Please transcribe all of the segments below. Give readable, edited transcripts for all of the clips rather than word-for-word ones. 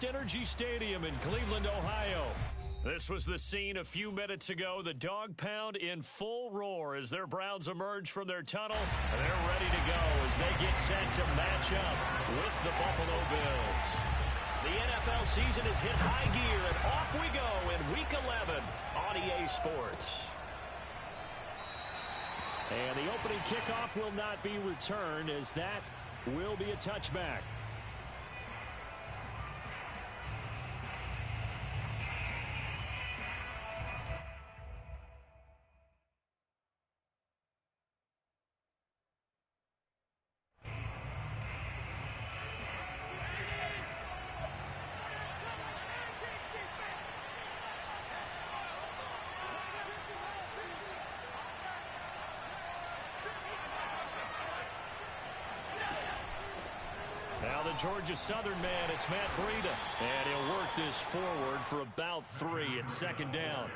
Energy Stadium in Cleveland, Ohio. This was the scene a few minutes ago. The dog pound in full roar as their Browns emerge from their tunnel. They're ready to go as they get set to match up with the Buffalo Bills. The NFL season has hit high gear, and off we go in Week 11 on EA Sports. And the opening kickoff will not be returned, as that will be a touchback. Now the Georgia Southern man, it's Matt Breida. And he'll work this forward for about 3 at second down.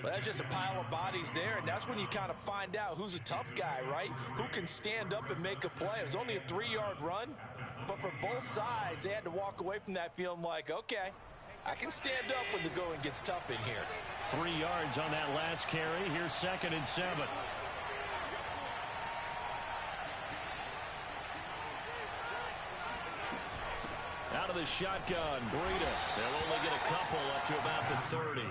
Well, that's just a pile of bodies there, and that's when you kind of find out who's a tough guy, right? Who can stand up and make a play. It was only a 3-yard run, but for both sides, they had to walk away from that feeling like, okay, I can stand up when the going gets tough in here. 3 yards on that last carry. Here's 2nd and 7. Out of the shotgun, Breida. They'll only get a couple up to about the 30.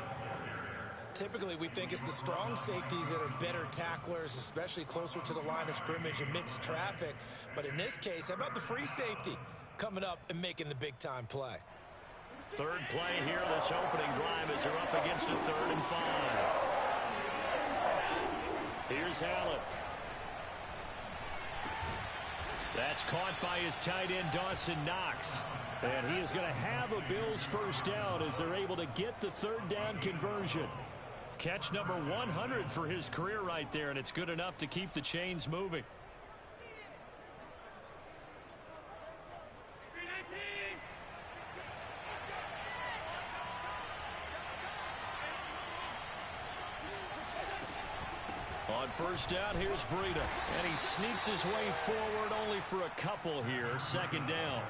Typically, we think it's the strong safeties that are better tacklers, especially closer to the line of scrimmage amidst traffic. But in this case, how about the free safety coming up and making the big-time play? Third play here, this opening drive as they're up against a 3rd and 5. Here's Allen. That's caught by his tight end, Dawson Knox. And he is going to have a Bills first down as they're able to get the 3rd down conversion. Catch number 100 for his career right there, and it's good enough to keep the chains moving. On first down, here's Breida. And he sneaks his way forward only for a couple here. 2nd down.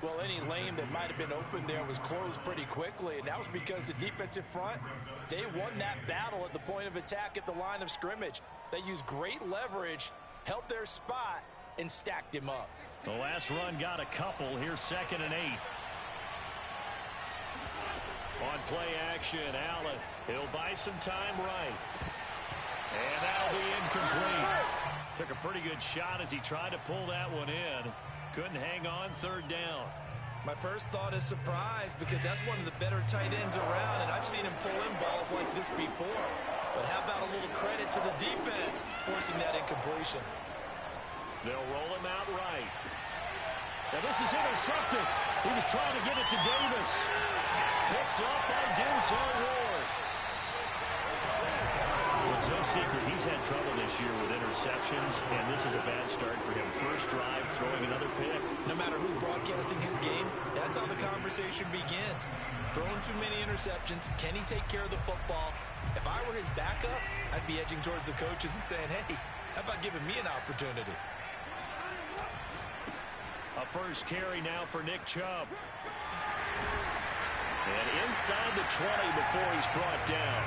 Well, any lane that might have been open there was closed pretty quickly, and that was because the defensive front, they won that battle at the point of attack at the line of scrimmage. They used great leverage, held their spot, and stacked him up. The last run got a couple. Here's 2nd and 8. On play action, Allen. He'll buy some time right. And that'll be incomplete. Took a pretty good shot as he tried to pull that one in. Couldn't hang on. 3rd down. My first thought is surprise, because that's one of the better tight ends around, and I've seen him pull in balls like this before. But how about a little credit to the defense forcing that incompletion? They'll roll him out right. Now this is intercepted. He was trying to get it to Davis. Picked up by Denzel Ward. It's no secret he's had trouble this year with interceptions, and this is a bad start for him. First drive, throwing another pick. No matter who's broadcasting his game, that's how the conversation begins. Throwing too many interceptions, can he take care of the football? If I were his backup, I'd be edging towards the coaches and saying, hey, how about giving me an opportunity? A first carry now for Nick Chubb. And inside the 20 before he's brought down.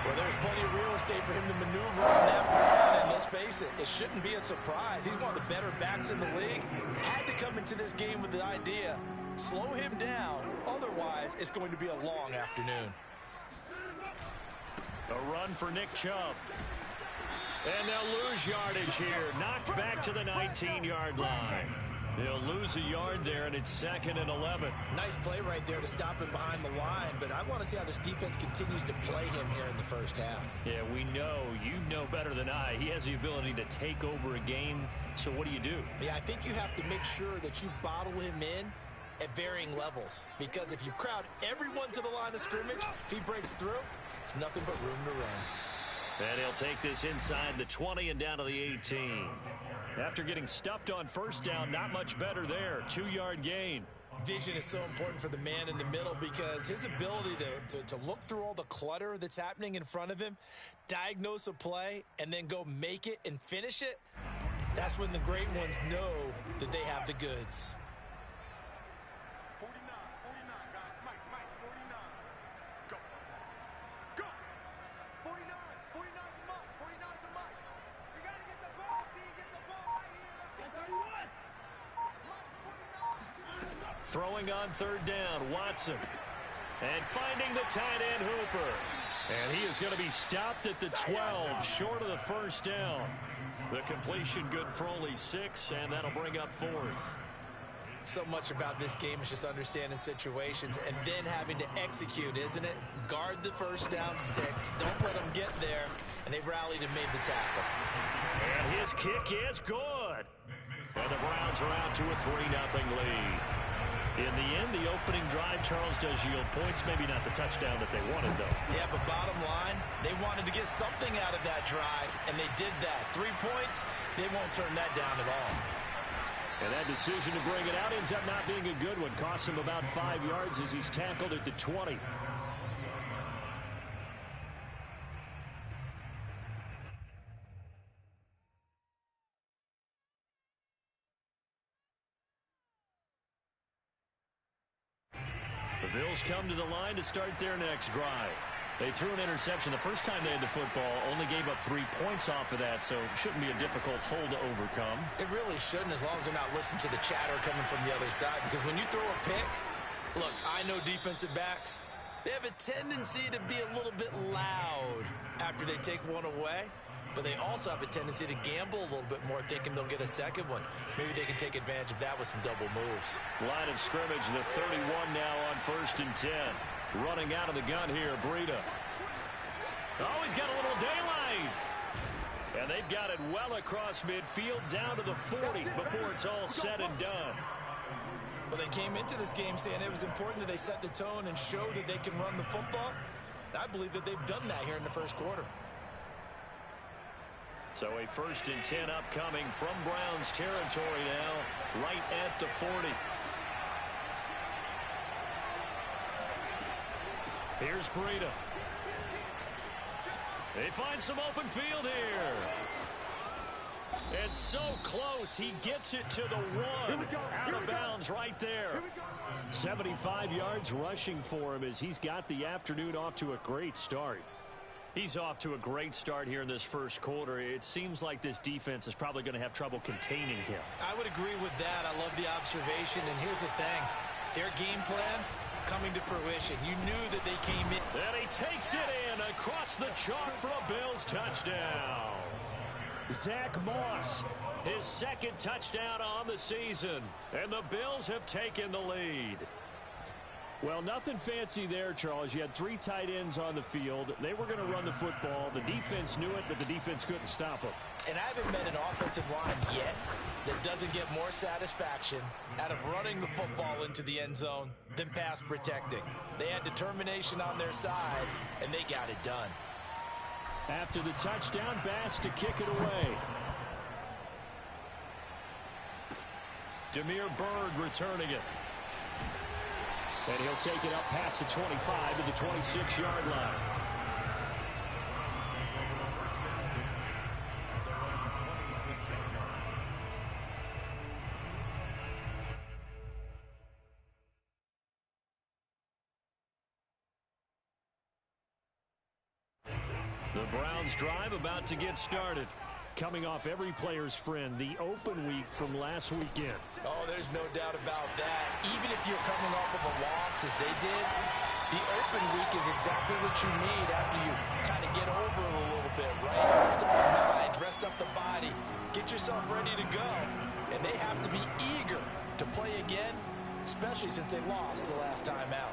Well, there's plenty of real estate for him to maneuver on that run, and let's face it, it shouldn't be a surprise. He's one of the better backs in the league. Had to come into this game with the idea, slow him down, otherwise it's going to be a long afternoon. A run for Nick Chubb. And they'll lose yardage here. Knocked back to the 19-yard line. They'll lose a yard there, and it's 2nd and 11. Nice play right there to stop him behind the line, but I want to see how this defense continues to play him here in the first half. Yeah, we know. You know better than I. He has the ability to take over a game, so what do you do? Yeah, I think you have to make sure that you bottle him in at varying levels, because if you crowd everyone to the line of scrimmage, if he breaks through, there's nothing but room to run. And he'll take this inside the 20 and down to the 18. After getting stuffed on first down, not much better there. 2-yard gain. Vision is so important for the man in the middle, because his ability to look through all the clutter that's happening in front of him, diagnose a play, and then go make it and finish it, that's when the great ones know that they have the goods. Throwing on third down, Watson. And finding the tight end, Hooper. And he is going to be stopped at the 12, short of the first down. The completion good for only 6, and that'll bring up 4th. So much about this game is just understanding situations and then having to execute, isn't it? Guard the first down sticks. Don't let them get there. And they rallied and made the tackle. And his kick is good. And the Browns are out to a 3-0 lead. In the end, the opening drive, Charles, does yield points. Maybe not the touchdown that they wanted, though. Yeah, but bottom line, they wanted to get something out of that drive, and they did that. 3 points, they won't turn that down at all. And that decision to bring it out ends up not being a good one. Costs him about 5 yards as he's tackled at the 20. The Bills come to the line to start their next drive. They threw an interception the first time they had the football, only gave up 3 points off of that, so it shouldn't be a difficult hole to overcome. It really shouldn't, as long as they're not listening to the chatter coming from the other side, because when you throw a pick, look, I know defensive backs, they have a tendency to be a little bit loud after they take one away, but they also have a tendency to gamble a little bit more, thinking they'll get a second one. Maybe they can take advantage of that with some double moves. Line of scrimmage, the 31 now on 1st and 10. Running out of the gun here, Breida. Oh, he's got a little daylight. And they've got it well across midfield down to the 40 before it's all said and done. Well, they came into this game saying it was important that they set the tone and show that they can run the football. And I believe that they've done that here in the first quarter. So a 1st and 10 upcoming from Browns territory now, right at the 40. Here's Breida. They find some open field here. It's so close. He gets it to the 1. Out of bounds right there. 75 yards rushing for him as he's got the afternoon off to a great start. He's off to a great start here in this first quarter. It seems like this defense is probably going to have trouble containing him. I would agree with that. I love the observation. And here's the thing. Their game plan coming to fruition. You knew that they came in. And he takes it in across the chalk for a Bills touchdown. Zach Moss, his 2nd touchdown on the season. And the Bills have taken the lead. Well, nothing fancy there, Charles. You had 3 tight ends on the field. They were going to run the football. The defense knew it, but the defense couldn't stop them. And I haven't met an offensive line yet that doesn't get more satisfaction out of running the football into the end zone than pass protecting. They had determination on their side, and they got it done. After the touchdown, Bass to kick it away. Damiere Byrd returning it. And he'll take it up past the 25 to the 26-yard line. The Browns drive about to get started. Coming off every player's friend, the open week from last weekend. Oh, there's no doubt about that. Even if you're coming off of a loss as they did, the open week is exactly what you need after you kind of get over it a little bit, right? Rest up the mind, rest up the body, get yourself ready to go. And they have to be eager to play again, especially since they lost the last time out.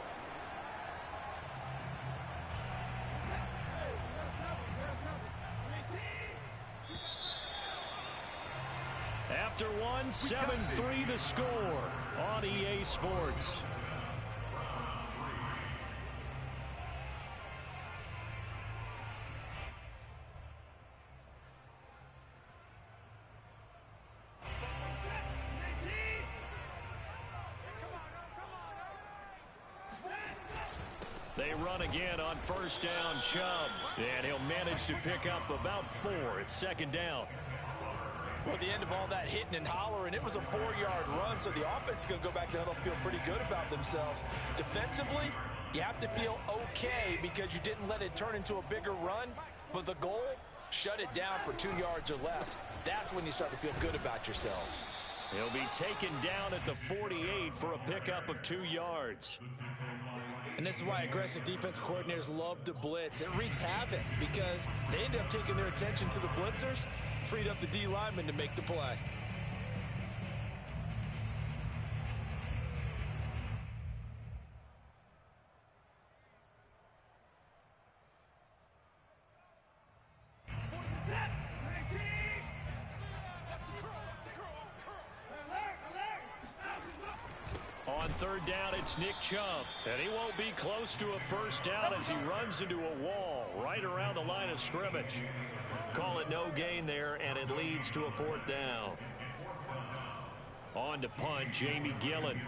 After one, 7-3 the score on EA Sports. They run again on 1st down, Chubb. And he'll manage to pick up about 4. It's 2nd down. Well, at the end of all that hitting and hollering, it was a 4-yard run, so the offense is going to go back there and feel pretty good about themselves. Defensively, you have to feel okay because you didn't let it turn into a bigger run. But the goal, shut it down for 2 yards or less. That's when you start to feel good about yourselves. He'll be taken down at the 48 for a pickup of 2 yards. And this is why aggressive defensive coordinators love to blitz. It wreaks havoc because they end up taking their attention to the blitzers, freed up the D lineman to make the play. On third down, it's Nick Chubb. And he won't be close to a first down as he runs into a wall right around the line of scrimmage. Call it no gain there, and it leads to a 4th down. On to punt, Jamie Gillen.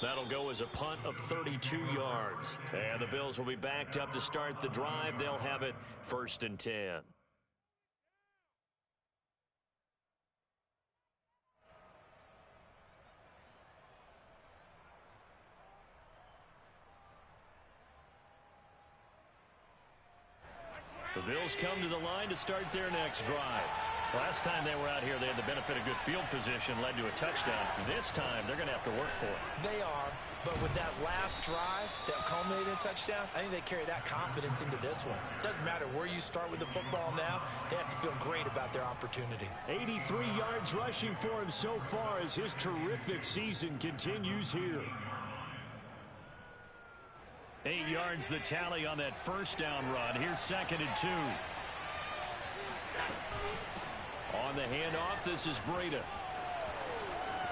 That'll go as a punt of 32 yards. And the Bills will be backed up to start the drive. They'll have it 1st and 10. The Bills come to the line to start their next drive. Last time they were out here, they had the benefit of good field position, led to a touchdown. This time, they're going to have to work for it. They are, but with that last drive that culminated in a touchdown, I think they carry that confidence into this one. Doesn't matter where you start with the football now, they have to feel great about their opportunity. 83 yards rushing for him so far as his terrific season continues here. 8 yards the tally on that first down run. Here's 2nd and 2. On the handoff, this is Breida.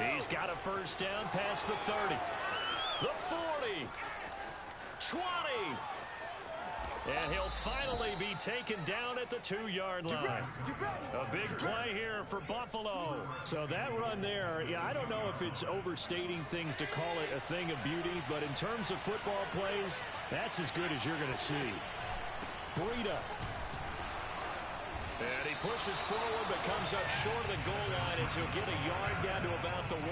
He's got a first down past the 30. The 40. 20. And he'll finally be taken down at the 2-yard line. A big play here for Buffalo. So that run there, yeah, I don't know if it's overstating things to call it a thing of beauty, but in terms of football plays, that's as good as you're going to see. Breida. And he pushes forward but comes up short of the goal line as he'll get a yard down to about the 1.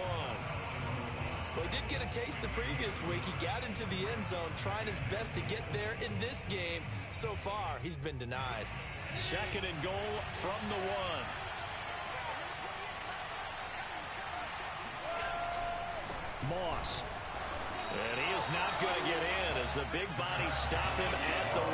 Well, he did get a taste the previous week. He got into the end zone trying his best to get there in this game. So far, he's been denied. 2nd and goal from the 1. Moss. And he is not going to get in as the big bodies stop him at the 1.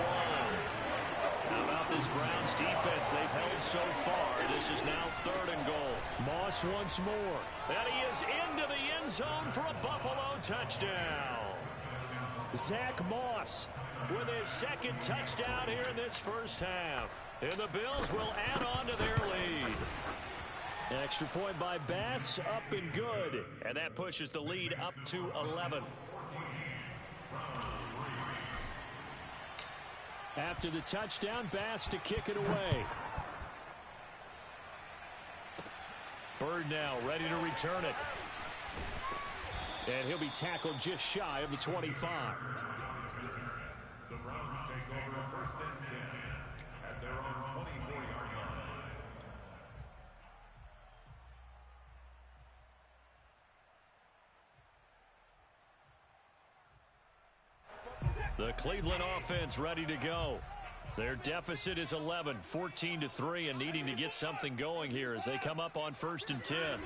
How about this Browns defense they've held so far? This is now 3rd and goal. Moss once more. And he is into the end zone for a Buffalo touchdown. Zach Moss with his 2nd touchdown here in this first half. And the Bills will add on to their lead. Extra point by Bass, up and good. And that pushes the lead up to 11. After the touchdown, Bass to kick it away. Bird now ready to return it. And he'll be tackled just shy of the 25. The Browns take over 1st and 10 at their own 24-yard line. The Cleveland offense ready to go. Their deficit is 11, 14-3, and needing to get something going here as they come up on 1st and 10.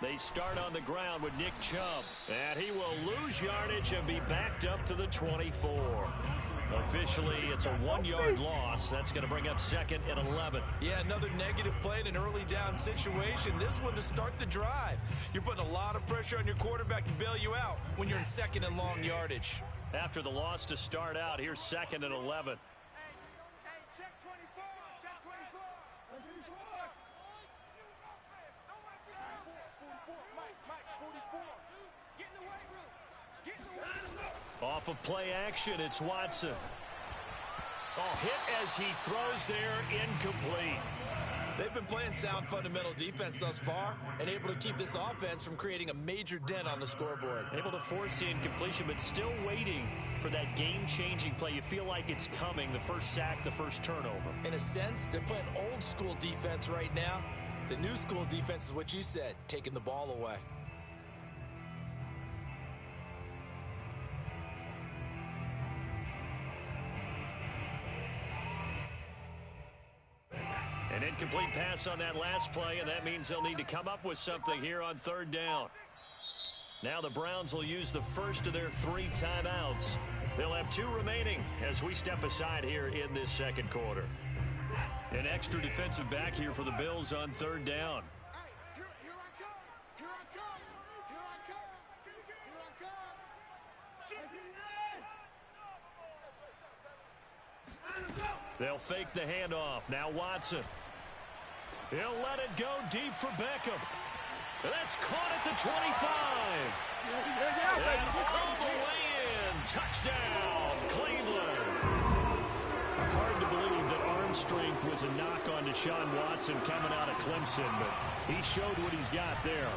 They start on the ground with Nick Chubb, and he will lose yardage and be backed up to the 24. Officially, it's a 1-yard loss. That's going to bring up 2nd and 11. Yeah, another negative play in an early down situation. This one to start the drive. You're putting a lot of pressure on your quarterback to bail you out when you're in 2nd and long yardage. After the loss to start out, here's 2nd and 11. Off of play action, it's Watson. Oh, hit as he throws there, incomplete. They've been playing sound fundamental defense thus far and able to keep this offense from creating a major dent on the scoreboard. Able to force the incompletion, but still waiting for that game-changing play. You feel like it's coming, the first sack, the first turnover. In a sense, they're playing old-school defense right now, The new school defense is what you said, taking the ball away. An incomplete pass on that last play, and that means they'll need to come up with something here on third down. Now the Browns will use the first of their 3 timeouts. They'll have 2 remaining as we step aside here in this second quarter. An extra defensive back here for the Bills on third down. They'll fake the handoff. Now Watson. He'll let it go deep for Beckham. That's caught at the 25. And all the way in. Touchdown, Cleveland. Hard to believe that arm strength was a knock on Deshaun Watson coming out of Clemson, but he showed what he's got there.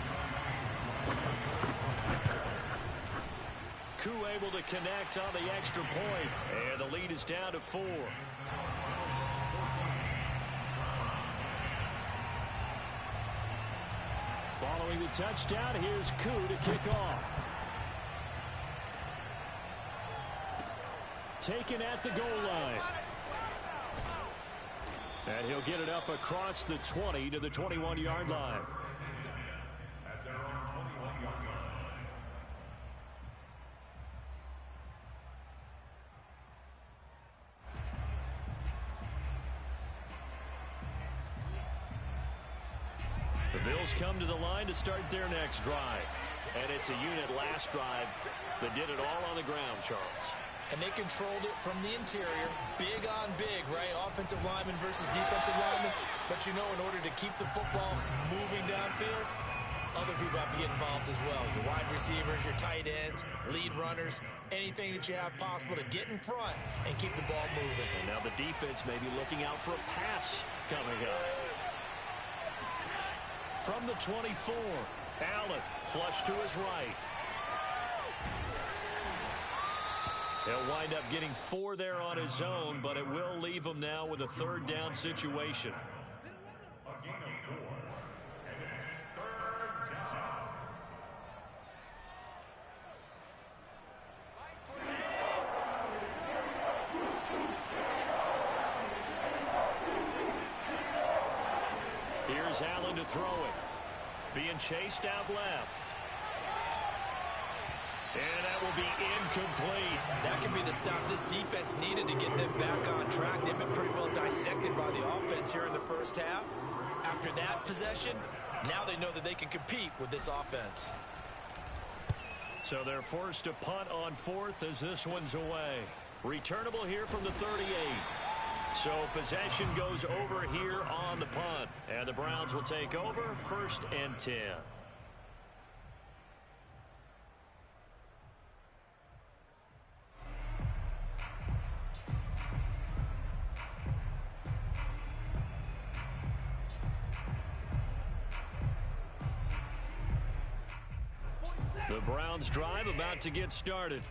Koo able to connect on the extra point, and the lead is down to 4. Following the touchdown, here's Koo to kick off. Taken at the goal line. And he'll get it up across the 20 to the 21-yard line. At their own 21-yard line. The Bills come to the line to start their next drive. And it's a unit last drive that did it all on the ground, Charles. And they controlled it from the interior. Big on big, right? Offensive lineman versus defensive lineman. But you know, in order to keep the football moving downfield, other people have to get involved as well. Your wide receivers, your tight ends, lead runners, anything that you have possible to get in front and keep the ball moving. And now the defense may be looking out for a pass coming up. From the 24, Allen flush to his right. He'll wind up getting 4 there on his own, but it will leave him now with a third down situation. A gain of 4, and it's third down. Here's Allen to throw it. Being chased out left. And that will be incomplete. That could be the stop this defense needed to get them back on track. They've been pretty well dissected by the offense here in the first half. After that possession, now they know that they can compete with this offense. So they're forced to punt on 4th as this one's away. Returnable here from the 38. So possession goes over here on the punt. And the Browns will take over 1st and 10. The Browns drive about to get started.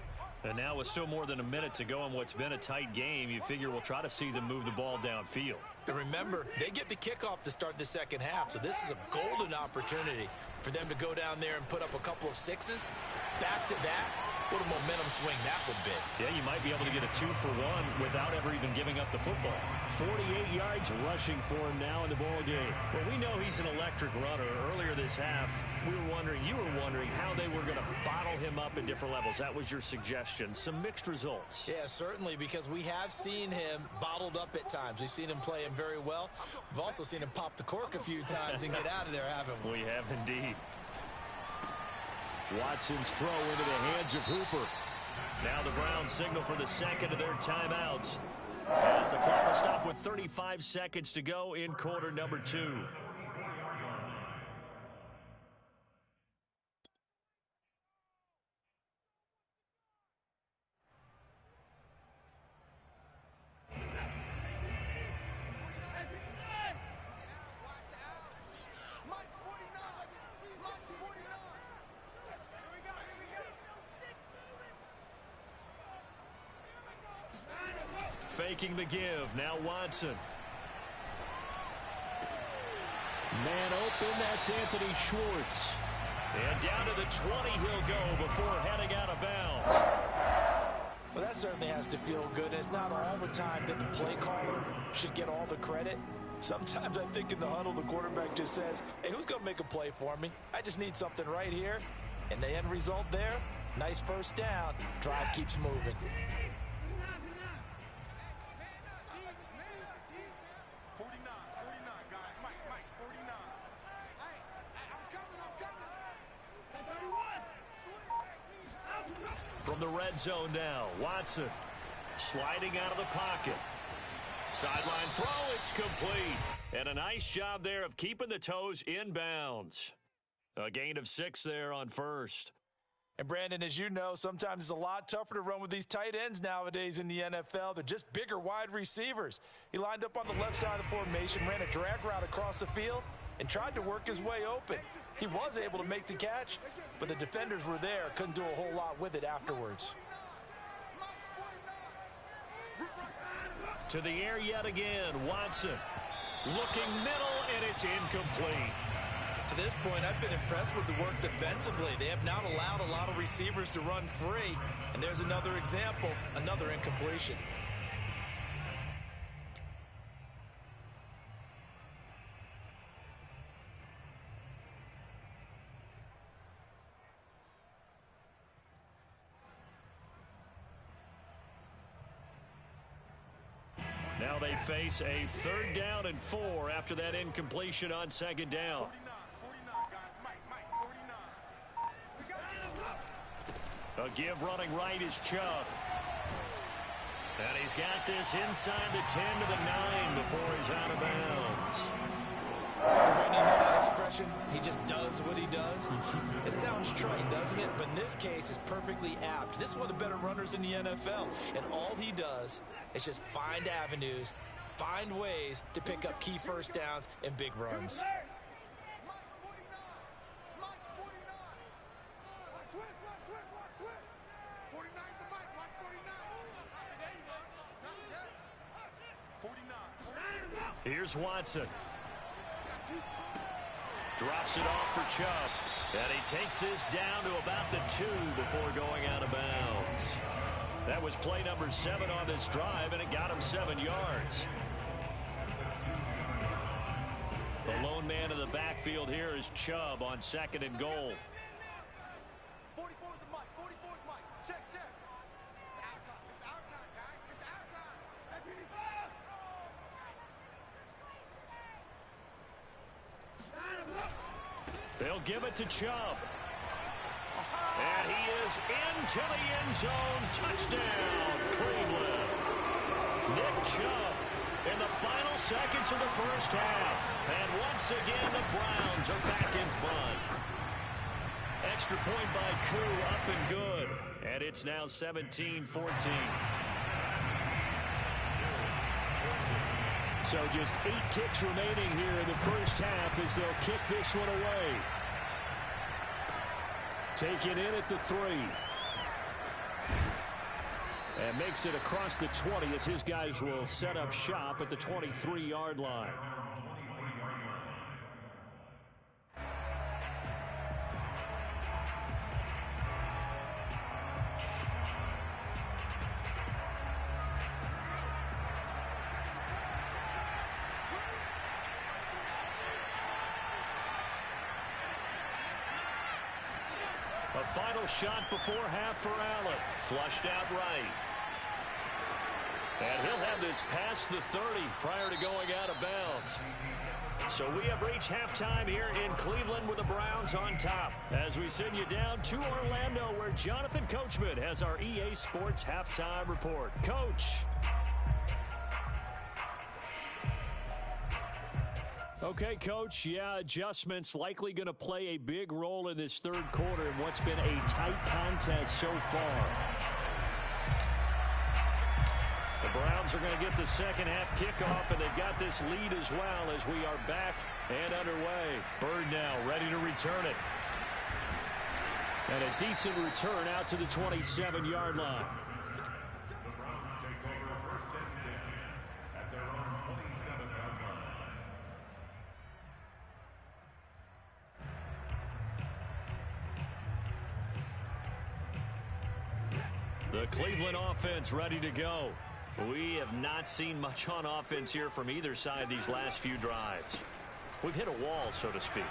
And now with still more than a minute to go in what's been a tight game, you figure we'll try to see them move the ball downfield. And remember, they get the kickoff to start the second half, so this is a golden opportunity for them to go down there and put up a couple of 6s back-to-back. What a momentum swing that would be. Yeah, you might be able to get a 2-for-1 without ever even giving up the football. 48 yards rushing for him now in the ball game. Well, we know he's an electric runner. Earlier this half, you were wondering how they were going to bottle him up at different levels. That was your suggestion. Some mixed results. Yeah, certainly, because we have seen him bottled up at times. We've seen him play him very well. We've also seen him pop the cork a few times and get out of there, haven't we? We have indeed. Watson's throw into the hands of Hooper. Now the Browns signal for the second of their timeouts, as the clock will stop with 35 seconds to go in quarter number 2. Faking the give. Now Watson. Man open, that's Anthony Schwartz. And down to the 20 he'll go before heading out of bounds. Well, that certainly has to feel good. It's not all the time that the play caller should get all the credit. Sometimes I think in the huddle, the quarterback just says, hey, who's going to make a play for me? I just need something right here. And the end result there, nice first down. Drive keeps moving. From the red zone now, Watson sliding out of the pocket. Sideline throw, it's complete. And a nice job there of keeping the toes in bounds. A gain of 6 there on first. And Brandon, as you know, sometimes it's a lot tougher to run with these tight ends nowadays in the NFL. They're just bigger wide receivers. He lined up on the left side of the formation, ran a drag route across the field, and tried to work his way open. He was able to make the catch, but the defenders were there, couldn't do a whole lot with it afterwards. To the air yet again, Watson. Looking middle, and it's incomplete. To this point, I've been impressed with the work defensively. They have not allowed a lot of receivers to run free. And there's another example, another incompletion. Now they face a 3rd down and 4 after that incompletion on 2nd down. A give running right is Chubb. And he's got this inside the 10 to the 9 before he's out of bounds. Brandon, you know that expression? He just does what he does. It sounds trite, doesn't it? But in this case, it's perfectly apt. This is one of the better runners in the NFL. And all he does is just find avenues, find ways to pick up key first downs and big runs. Here's Watson. Drops it off for Chubb. And he takes this down to about the 2 before going out of bounds. That was play number 7 on this drive, and it got him 7 yards. The lone man in the backfield here is Chubb on 2nd and goal. 44 is the mic. 44 is mic. Check, check. It's our time. It's our time, guys. It's our time. They'll give it to Chubb. And he is into the end zone. Touchdown, Cleveland. Nick Chubb in the final seconds of the first half. And once again, the Browns are back in front. Extra point by Koo, up and good. And it's now 17-14. So just 8 ticks remaining here in the first half as they'll kick this one away. Taken in at the 3. And makes it across the 20 as his guys will set up shop at the 23-yard line. A final shot before half for Allen. Flushed out right. And he'll have this past the 30 prior to going out of bounds. So we have reached halftime here in Cleveland with the Browns on top. As we send you down to Orlando, where Jonathan Coachman has our EA Sports halftime report. Coach. Okay, Coach, yeah, adjustments likely going to play a big role in this third quarter in what's been a tight contest so far. The Browns are going to get the second half kickoff, and they've got this lead as well as we are back and underway. Bird now ready to return it. And a decent return out to the 27-yard line. The Browns take over 1st and 10 at their own 27-yard line. The Cleveland offense ready to go. We have not seen much on offense here from either side these last few drives. We've hit a wall, so to speak.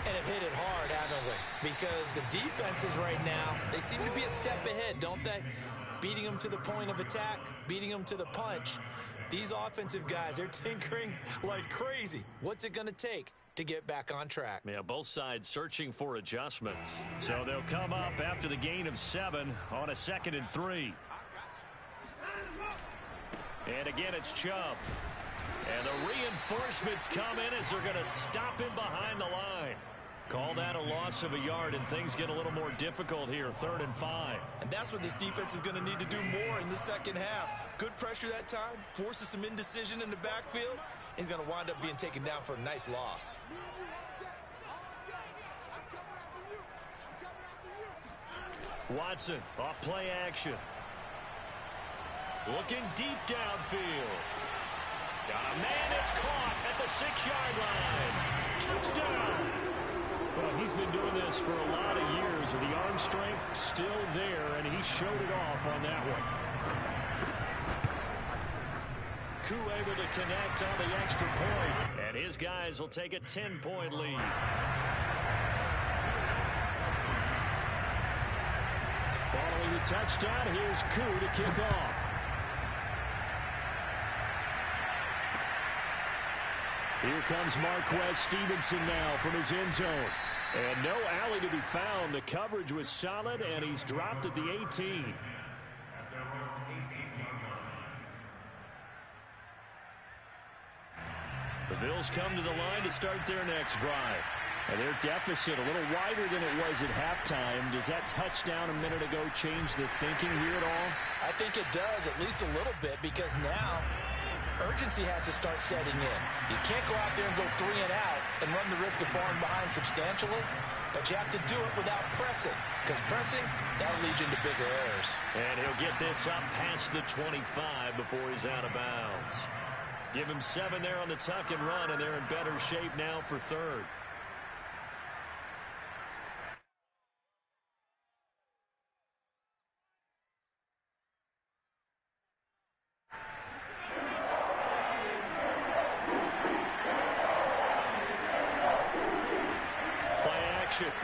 And have hit it hard, haven't we? Because the defenses right now, they seem to be a step ahead, don't they? Beating them to the point of attack, beating them to the punch. These offensive guys, they're tinkering like crazy. What's it going to take to get back on track? Yeah, both sides searching for adjustments. So they'll come up after the gain of 7 on a 2nd and 3. And again, it's Chubb. And the reinforcements come in as they're going to stop him behind the line. Call that a loss of a yard, and things get a little more difficult here, 3rd and 5. And that's what this defense is going to need to do more in the second half. Good pressure that time, forces some indecision in the backfield. He's going to wind up being taken down for a nice loss. Watson, off play action. Looking deep downfield. Got a man that's caught at the 6-yard line. Touchdown. Well, he's been doing this for a lot of years, and the arm strength still there, and he showed it off on that one. Koo able to connect on the extra point, and his guys will take a 10-point lead. Following the touchdown, here's Koo to kick off. Here comes Marquez Stevenson now from his end zone. And no alley to be found. The coverage was solid, and he's dropped at the 18. The Bills come to the line to start their next drive. And their deficit a little wider than it was at halftime. Does that touchdown a minute ago change the thinking here at all? I think it does, at least a little bit, because now urgency has to start setting in. You can't go out there and go 3 and out and run the risk of falling behind substantially, but you have to do it without pressing, because pressing, that'll lead you into bigger errors. And he'll get this up past the 25 before he's out of bounds. Give him 7 there on the tuck and run, and they're in better shape now for 3rd.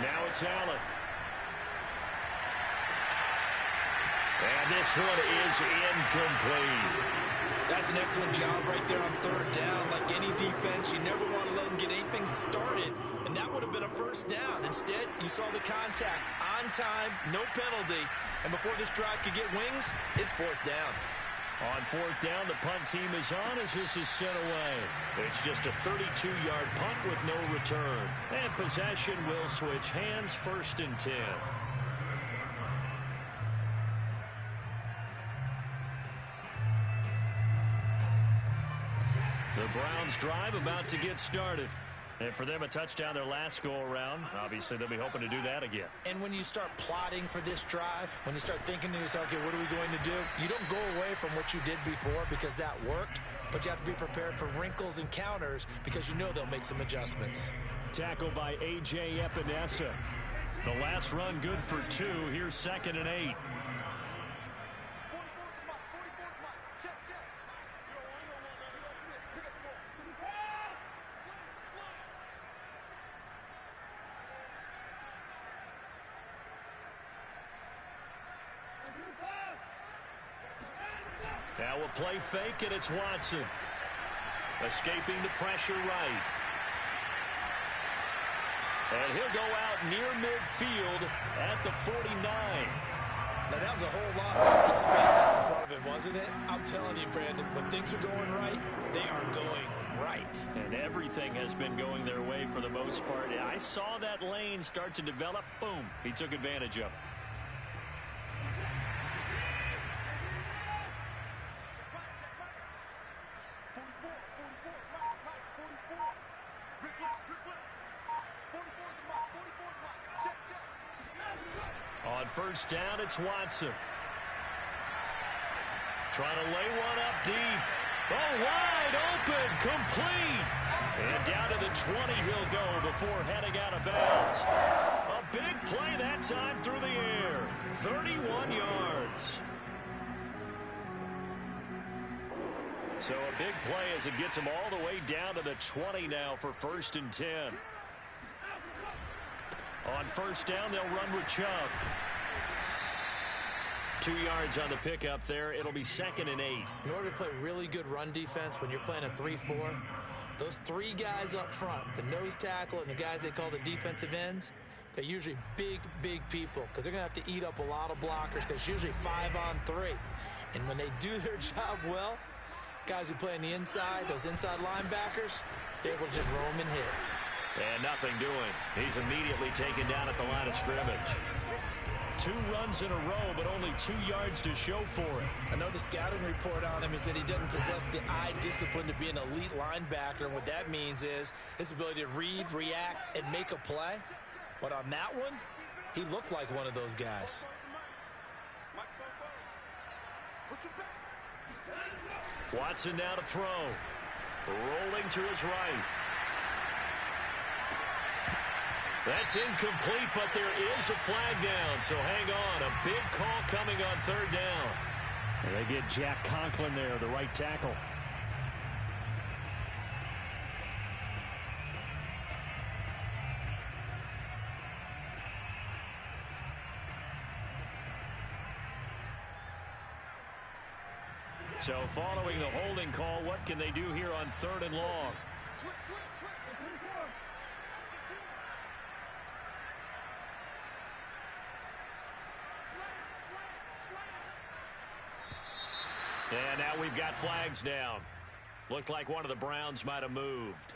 Now it's Allen. And this one is incomplete. That's an excellent job right there on 3rd down. Like any defense, you never want to let them get anything started. And that would have been a 1st down. Instead, you saw the contact on time, no penalty. And before this drive could get wings, it's 4th down. On 4th down, the punt team is on as this is sent away. It's just a 32-yard punt with no return. And possession will switch hands, 1st and 10. The Browns drive about to get started. And for them, a touchdown their last go-around. Obviously, they'll be hoping to do that again. And when you start plotting for this drive, when you start thinking to yourself, okay, what are we going to do? You don't go away from what you did before because that worked, but you have to be prepared for wrinkles and counters because you know they'll make some adjustments. Tackle by A.J. Epinesa. The last run good for 2. Here's 2nd and 8. Now a play fake, and it's Watson. Escaping the pressure right. And he'll go out near midfield at the 49. Now, that was a whole lot of open space out in front of him, wasn't it? I'm telling you, Brandon, when things are going right, they are going right. And everything has been going their way for the most part. I saw that lane start to develop. Boom. He took advantage of it. On 1st down, it's Watson. Trying to lay one up deep. Oh, wide open, complete. And down to the 20 he'll go before heading out of bounds. A big play that time through the air. 31 yards. yards. So a big play as it gets them all the way down to the 20 now for 1st and 10. On 1st down, they'll run with Chubb. 2 yards on the pickup there. It'll be 2nd and 8. In order to play really good run defense when you're playing a 3-4, those 3 guys up front, the nose tackle and the guys they call the defensive ends, they're usually big, big people because they're going to have to eat up a lot of blockers because it's usually 5-on-3. And when they do their job well, guys who play on the inside, those inside linebackers, they're able to just roam and hit. And nothing doing. He's immediately taken down at the line of scrimmage. 2 runs in a row, but only 2 yards to show for it. I know the scouting report on him is that he doesn't possess the eye discipline to be an elite linebacker. And what that means is his ability to read, react, and make a play. But on that one, he looked like one of those guys. Watson now to throw. Rolling to his right. That's incomplete, but there is a flag down, so hang on. A big call coming on 3rd down. And they get Jack Conklin there, the right tackle. So following the holding call, what can they do here on 3rd and long? And now we've got flags down. Looked like one of the Browns might have moved.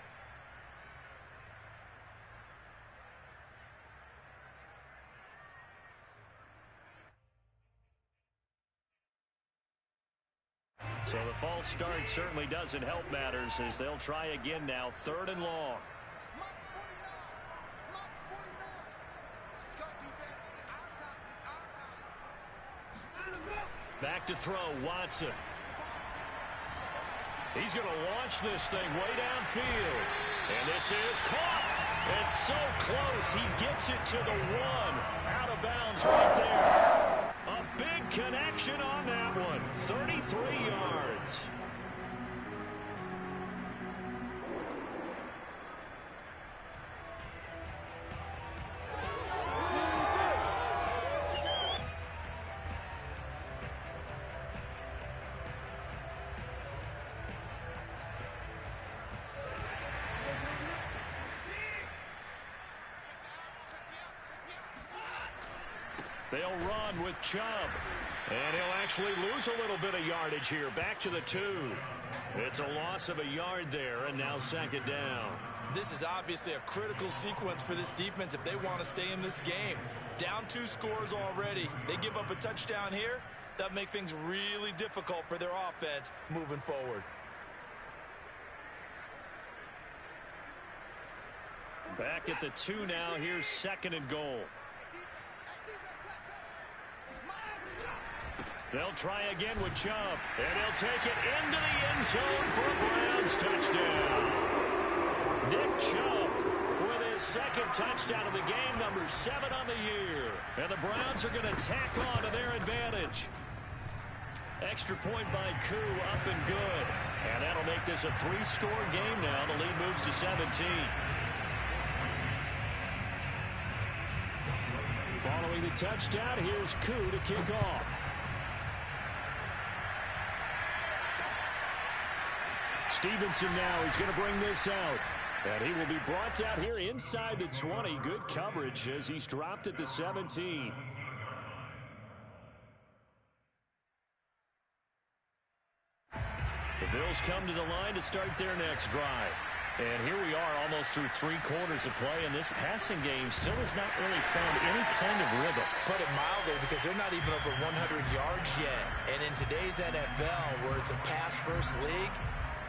So the false start certainly doesn't help matters as they'll try again now. 3rd and long. Back to throw, Watson. He's going to launch this thing way downfield. And this is caught. It's so close. He gets it to the 1. Out of bounds right there. A big connection on that one. 33 yards. They'll run with Chubb. And he'll actually lose a little bit of yardage here. Back to the 2. It's a loss of a yard there, and now 2nd down. This is obviously a critical sequence for this defense if they want to stay in this game. Down 2 scores already. They give up a touchdown here. That'll make things really difficult for their offense moving forward. Back at the 2 now. Here's 2nd and goal. They'll try again with Chubb, and he'll take it into the end zone for a Browns touchdown. Nick Chubb with his 2nd touchdown of the game, number 7 on the year. And the Browns are going to tack on to their advantage. Extra point by Koo, up and good. And that'll make this a 3-score game now. The lead moves to 17. Following the touchdown, here's Koo to kick off. Stevenson now, he's going to bring this out. And he will be brought out here inside the 20. Good coverage as he's dropped at the 17. The Bills come to the line to start their next drive. And here we are almost through 3 quarters of play, and this passing game still has not really found any kind of rhythm. Put it mildly, because they're not even over 100 yards yet. And in today's NFL, where it's a pass-first league,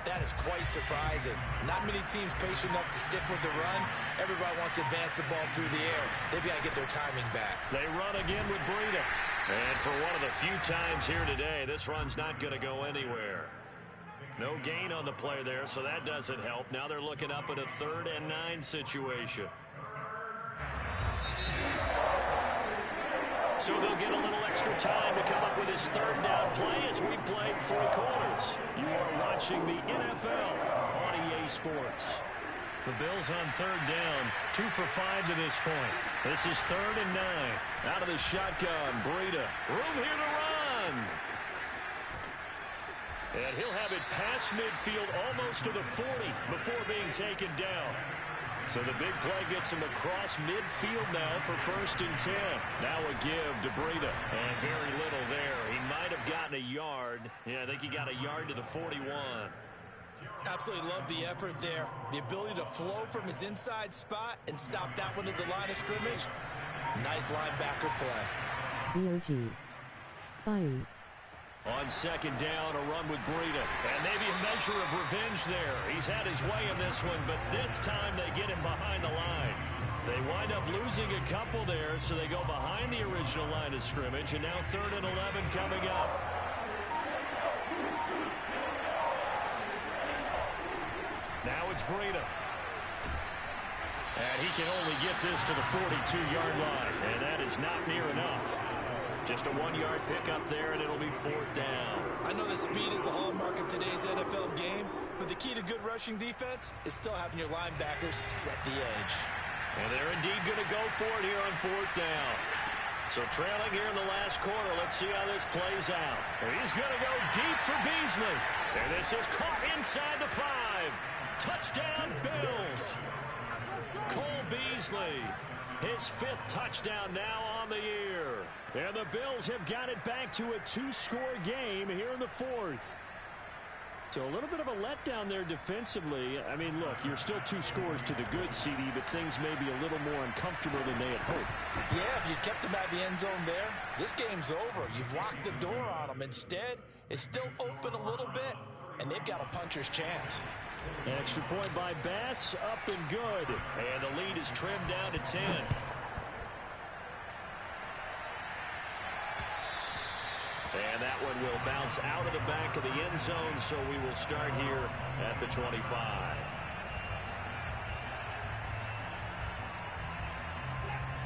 that is quite surprising. Not many teams patient enough to stick with the run. Everybody wants to advance the ball through the air. They've got to get their timing back. They run again with Breida. And for one of the few times here today, this run's not going to go anywhere. No gain on the play there, so that doesn't help. Now they're looking up at a 3rd and 9 situation. So they'll get a little extra time to come up with his third down play as we played 3 quarters. You are watching the NFL on EA Sports. The Bills on third down, 2 for 5 to this point. This is 3rd and 9. Out of the shotgun, Breida. Room here to run. And he'll have it past midfield almost to the 40 before being taken down. So the big play gets him across midfield now for 1st and 10. Now a give to Breida. And very little there. He might have gotten a yard. Yeah, I think he got a yard to the 41. Absolutely love the effort there. The ability to flow from his inside spot and stop that one at the line of scrimmage. Nice linebacker play. VOG. Fine. On 2nd down, a run with Breida. And maybe a measure of revenge there. He's had his way in this one, but this time they get him behind the line. They wind up losing a couple there, so they go behind the original line of scrimmage, and now 3rd and 11 coming up. Now it's Breida. And he can only get this to the 42-yard line, and that is not near enough. Just a 1-yard pickup there, and it'll be 4th down. I know that speed is the hallmark of today's NFL game, but the key to good rushing defense is still having your linebackers set the edge. And they're indeed going to go for it here on 4th down. So trailing here in the last quarter, let's see how this plays out. He's going to go deep for Beasley. And this is caught inside the 5. Touchdown, Bills. Cole Beasley, his 5th touchdown now on the year. And the Bills have got it back to a 2-score game here in the 4th. So a little bit of a letdown there defensively. I mean, look, you're still 2 scores to the good, CD, but things may be a little more uncomfortable than they had hoped. Yeah, if you kept them at the end zone there, this game's over. You've locked the door on them. Instead, it's still open a little bit, and they've got a puncher's chance. Extra point by Bass, up and good. And the lead is trimmed down to 10. And that one will bounce out of the back of the end zone, so we will start here at the 25.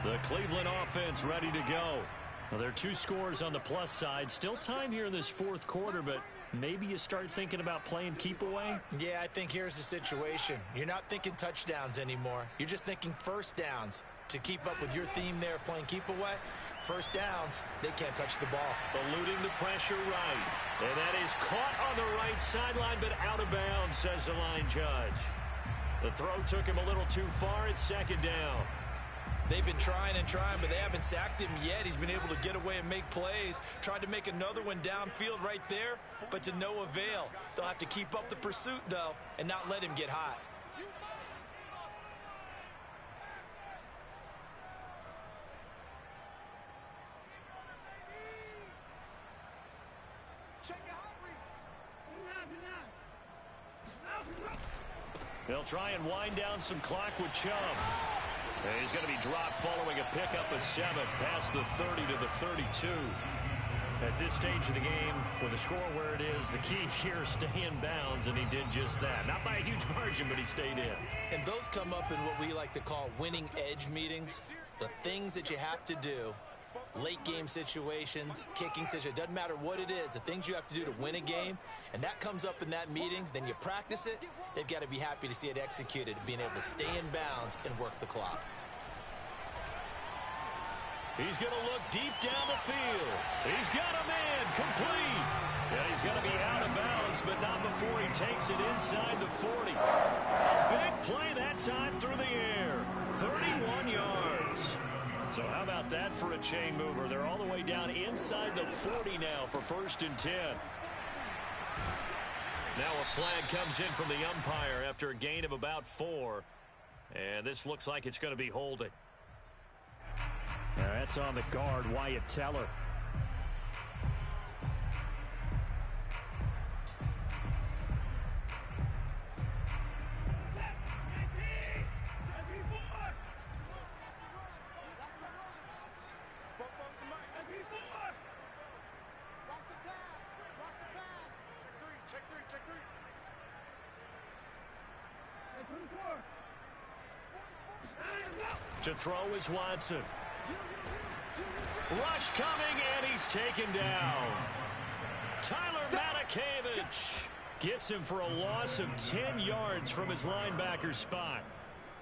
The Cleveland offense ready to go. Well, there are 2 scores on the plus side. Still time here in this 4th quarter, but maybe you start thinking about playing keep away? Yeah, I think here's the situation. You're not thinking touchdowns anymore. You're just thinking 1st downs. To keep up with your theme there, playing keep away, 1st downs, they can't touch the ball. Eluding the pressure right. And that is caught on the right sideline, but out of bounds, says the line judge. The throw took him a little too far. It's 2nd down. They've been trying and trying, but they haven't sacked him yet. He's been able to get away and make plays. Tried to make another one downfield right there, but to no avail. They'll have to keep up the pursuit, though, and not let him get hot. They'll try and wind down some clock with Chubb. And he's going to be dropped following a pickup of 7 past the 30 to the 32. At this stage of the game, with the score where it is, the key here is stay in bounds, and he did just that. Not by a huge margin, but he stayed in. And those come up in what we like to call winning edge meetings. The things that you have to do, late game situations, kicking situations, doesn't matter what it is, the things you have to do to win a game, and that comes up in that meeting, then you practice it, they've got to be happy to see it executed, being able to stay in bounds and work the clock. He's going to look deep down the field. He's got a man, complete. Yeah, he's going to be out of bounds, but not before he takes it inside the 40. A big play that time through the air. 31 yards. So how about that for a chain mover? They're all the way down inside the 40 now for 1st and 10. Now a flag comes in from the umpire after a gain of about 4. And this looks like it's going to be holding. That's on the guard, Wyatt Teller. To throw is Watson. Rush coming, and he's taken down. Tyler Matakevich gets him for a loss of 10 yards from his linebacker spot.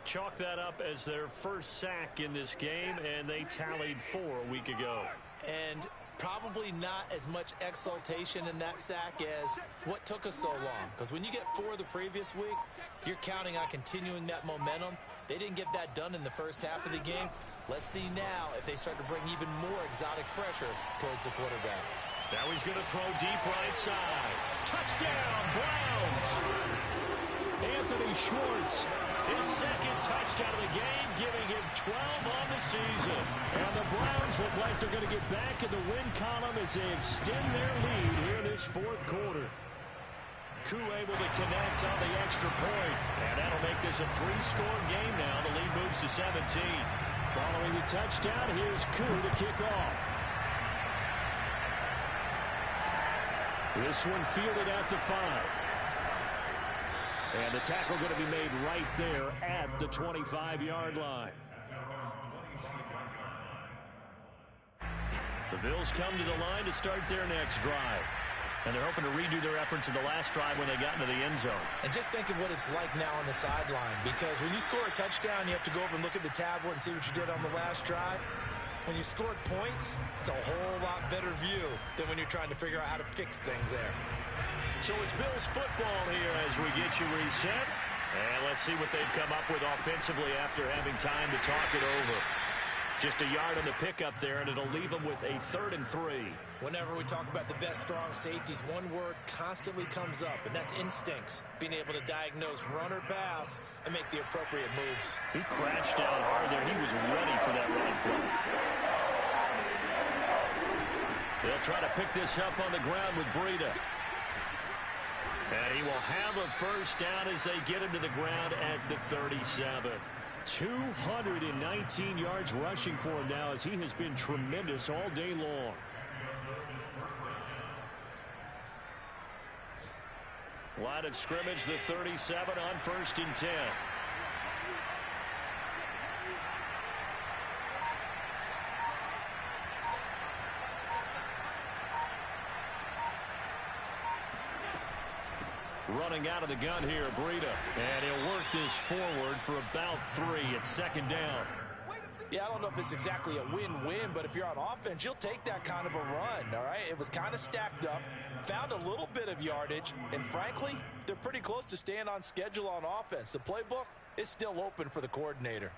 Chalk that up as their first sack in this game, and they tallied 4 a week ago. And probably not as much exultation in that sack as what took us so long. Because when you get 4 the previous week, you're counting on continuing that momentum. They didn't get that done in the first half of the game. Let's see now if they start to bring even more exotic pressure towards the quarterback. Now he's going to throw deep right side. Touchdown, Browns! Anthony Schwartz, his second touchdown of the game, giving him 12 on the season. And the Browns look like they're going to get back in the win column as they extend their lead here in this fourth quarter. Koo able to connect on the extra point. And that'll make this a 3-score game now. The lead moves to 17. Following the touchdown, here's Koo to kick off. This one fielded at the 5. And the tackle going to be made right there at the 25-yard line. The Bills come to the line to start their next drive. And they're hoping to redo their efforts in the last drive when they got into the end zone. And just think of what it's like now on the sideline. Because when you score a touchdown, you have to go over and look at the tablet and see what you did on the last drive. When you scored points, it's a whole lot better view than when you're trying to figure out how to fix things there. So it's Bills football here as we get you reset. And let's see what they've come up with offensively after having time to talk it over. Just a yard on the pickup there, and it'll leave them with a 3rd and 3. Whenever we talk about the best strong safeties, one word constantly comes up, and that's instincts. Being able to diagnose run or pass and make the appropriate moves. He crashed down hard there. He was ready for that run play. They'll try to pick this up on the ground with Breida. And he will have a first down as they get him to the ground at the 37. 219 yards rushing for him now as he has been tremendous all day long. Line of scrimmage, the 37 on 1st and 10. Running out of the gun here, Breida. And he'll work this forward for about 3 at 2nd down. Yeah, I don't know if it's exactly a win-win, but if you're on offense, you'll take that kind of a run, all right? It was kind of stacked up, found a little bit of yardage, and frankly, they're pretty close to staying on schedule on offense. The playbook is still open for the coordinator.